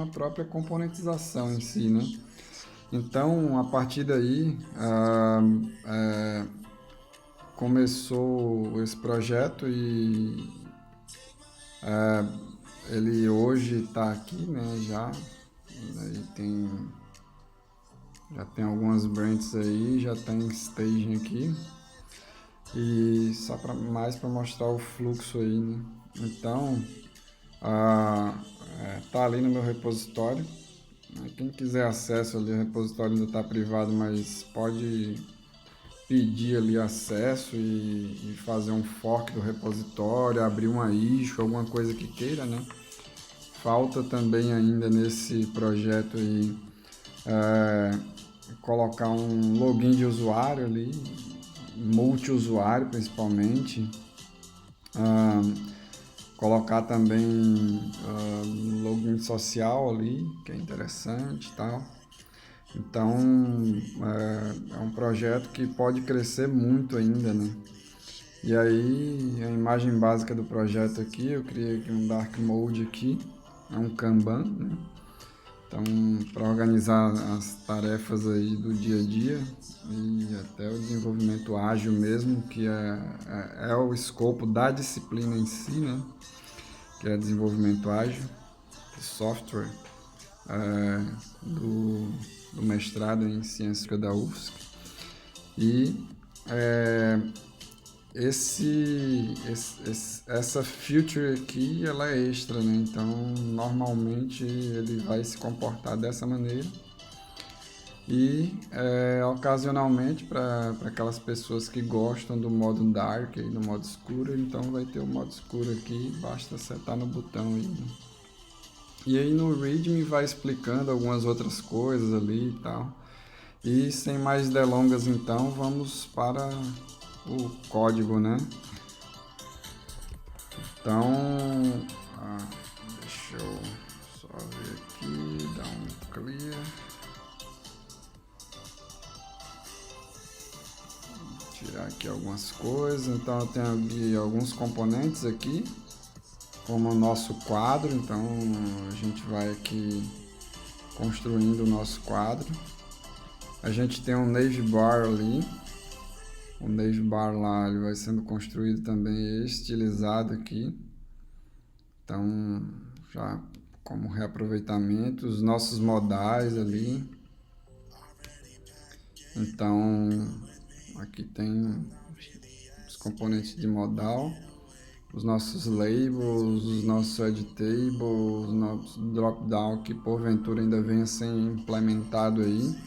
a própria componentização em si, né? Então, a partir daí, começou esse projeto e ele hoje está aqui, né? Já tem algumas branches aí, já tem staging aqui e só mais para mostrar o fluxo aí, né? Então, tá ali no meu repositório. Quem quiser acesso ali, o repositório ainda está privado, mas pode pedir ali acesso e fazer um fork do repositório, abrir uma issue, alguma coisa que queira, né? Falta também ainda nesse projeto aí colocar um login de usuário ali, multi-usuário principalmente, colocar também login social ali, que é interessante e tal. Então é um projeto que pode crescer muito ainda, né? E aí a imagem básica do projeto aqui, eu criei aqui um Dark Mode aqui, é um Kanban, né? Então, para organizar as tarefas aí do dia a dia e até o desenvolvimento ágil mesmo, que é o escopo da disciplina em si, né? Que é desenvolvimento ágil de software, do mestrado em ciência da UFSC. E essa feature aqui, ela é extra, né? Então, normalmente ele vai se comportar dessa maneira. E ocasionalmente, para aquelas pessoas que gostam do modo dark e do modo escuro, então vai ter o modo escuro aqui, basta acertar no botão aí, né? E aí no README vai explicando algumas outras coisas ali e tal. E sem mais delongas, então, vamos para o código, né? Então, deixa eu só ver aqui, dar um clear. Tirar aqui algumas coisas. Então eu tenho aqui alguns componentes aqui, como o nosso quadro. Então a gente vai aqui construindo o nosso quadro. A gente tem um navbar ali. O navbar lá ele vai sendo construído também estilizado aqui. Então já como reaproveitamento, os nossos modais ali. Então aqui tem os componentes de modal, os nossos labels, os nossos editables, os nossos drop-down que porventura ainda venha ser implementado aí,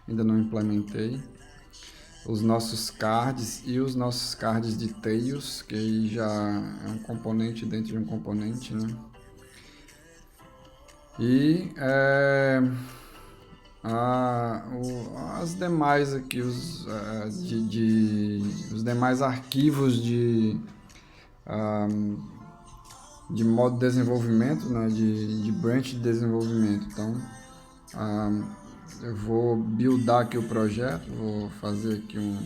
ainda não implementei, os nossos cards e os nossos cards de tails, que aí já é um componente dentro de um componente, né? E as demais aqui, os demais arquivos de modo de desenvolvimento, né, de branch de desenvolvimento. Então, eu vou buildar aqui o projeto, vou fazer aqui um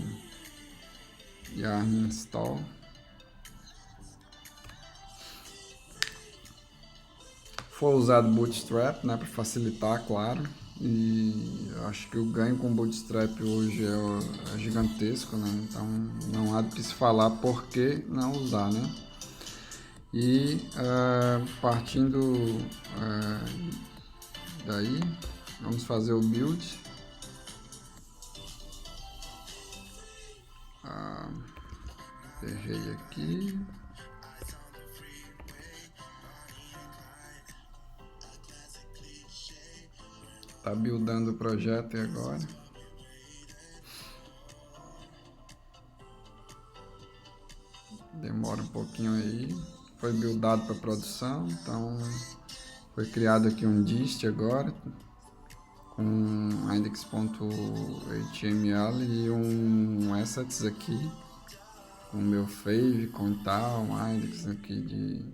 yarn install. Foi usado Bootstrap, né, para facilitar, claro. E eu acho que o ganho com Bootstrap hoje é gigantesco, né? Então não há do que se falar por que não usar, né? E partindo daí, vamos fazer o build. Errei aqui. Tá buildando o projeto e agora. Demora um pouquinho aí. Foi buildado para produção, então foi criado aqui um dist agora com index.html e um assets aqui com o meu fave, com tal, um index aqui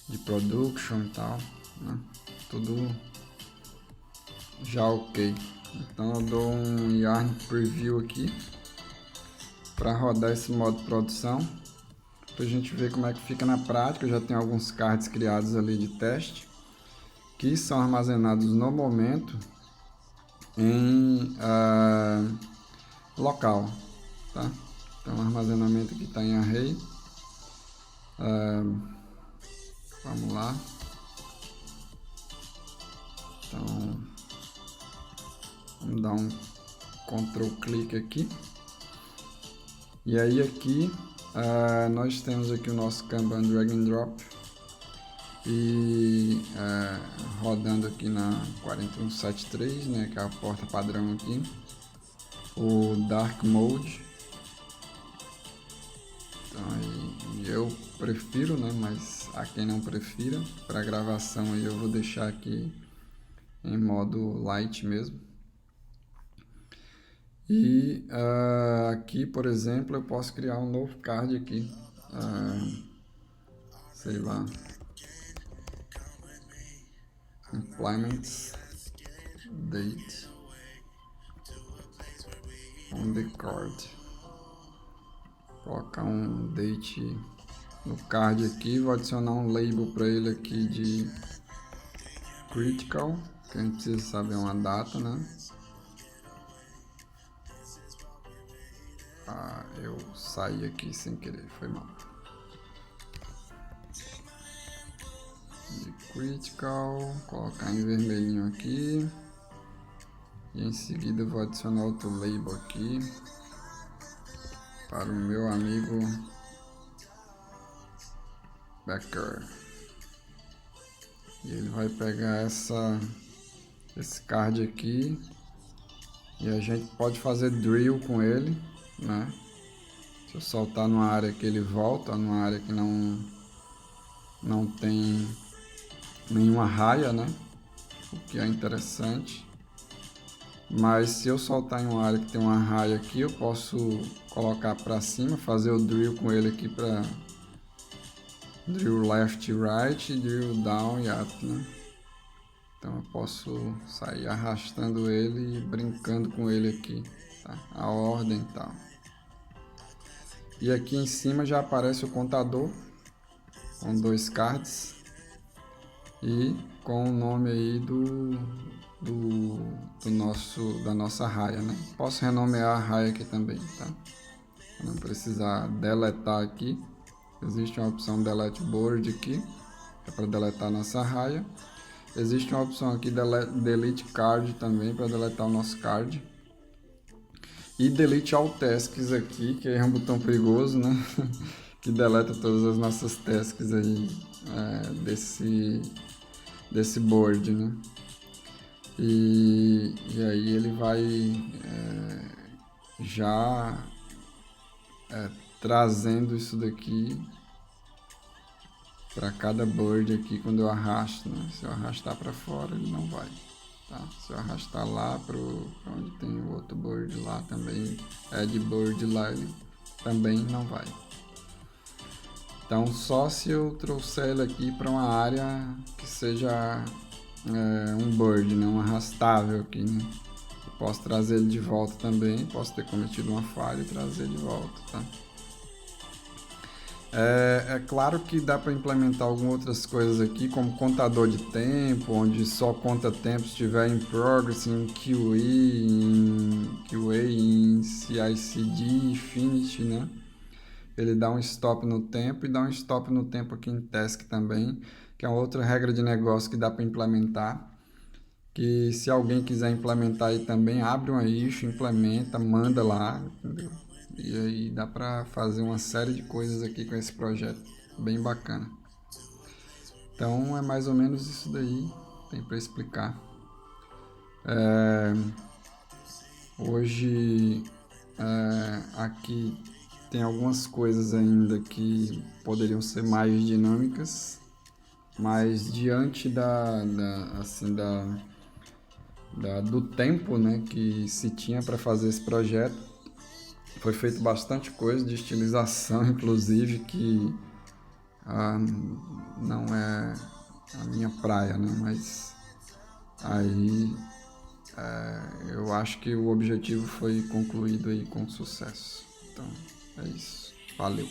de production e tal, né? Tudo já ok. Então eu dou um yarn preview aqui para rodar esse modo produção, para a gente ver como é que fica na prática. Eu já tenho alguns cards criados ali de teste, que são armazenados no momento em local, tá? Então, o armazenamento aqui está em array. Vamos lá. Então, vamos dar um Ctrl clique aqui. E aí aqui nós temos aqui o nosso Kanban drag and drop e rodando aqui na 4173, né, que é a porta padrão aqui, o Dark Mode. Então aí eu prefiro, né, mas a quem não prefira, para gravação aí eu vou deixar aqui em modo light mesmo. E aqui, por exemplo, eu posso criar um novo card aqui, sei lá, implements date on the card, colocar um date no card aqui, vou adicionar um label para ele aqui de critical, que a gente precisa saber uma data, né? Eu saí aqui sem querer, foi mal. De critical, colocar em vermelhinho aqui. E em seguida eu vou adicionar outro label aqui para o meu amigo Becker. E ele vai pegar esse card aqui e a gente pode fazer drill com ele, né? Se eu soltar numa área que ele volta, numa área que não tem nenhuma raia, né? O que é interessante. Mas se eu soltar em uma área que tem uma raia aqui, eu posso colocar para cima, fazer o drill com ele aqui para drill left e right, drill down e up, né? Então eu posso sair arrastando ele e brincando com ele aqui, tá? A ordem e tal. E aqui em cima já aparece o contador com 2 cards e com o nome aí da nossa raia, né? Posso renomear a raia aqui também, tá? Pra não precisar deletar aqui. Existe uma opção delete board aqui, que é para deletar a nossa raia. Existe uma opção aqui delete card também, para deletar o nosso card. E delete all tasks aqui, que é um botão perigoso, né? Que deleta todas as nossas tasks aí desse board, né? E aí ele vai já trazendo isso daqui para cada board aqui quando eu arrasto, né? Se eu arrastar para fora ele não vai, tá? Se eu arrastar lá para onde tem o outro board lá também, add board lá, ele também não vai. Então só se eu trouxer ele aqui para uma área que seja um board, né? Um arrastável aqui, né? Eu posso trazer ele de volta também, posso ter cometido uma falha e trazer de volta, tá? É claro que dá para implementar algumas outras coisas aqui, como contador de tempo, onde só conta tempo se estiver em progress, em QA, em CI/CD, finish, né? Ele dá um stop no tempo e dá um stop no tempo aqui em task também, que é outra regra de negócio que dá para implementar. Que se alguém quiser implementar aí também, abre uma issue, implementa, manda lá, entendeu? E aí dá para fazer uma série de coisas aqui com esse projeto, bem bacana. Então é mais ou menos isso daí, tem para explicar. Hoje aqui tem algumas coisas ainda que poderiam ser mais dinâmicas, mas diante do tempo, né, que se tinha para fazer esse projeto, foi feito bastante coisa de estilização, inclusive, que não é a minha praia, né? Mas aí eu acho que o objetivo foi concluído aí com sucesso. Então é isso. Valeu!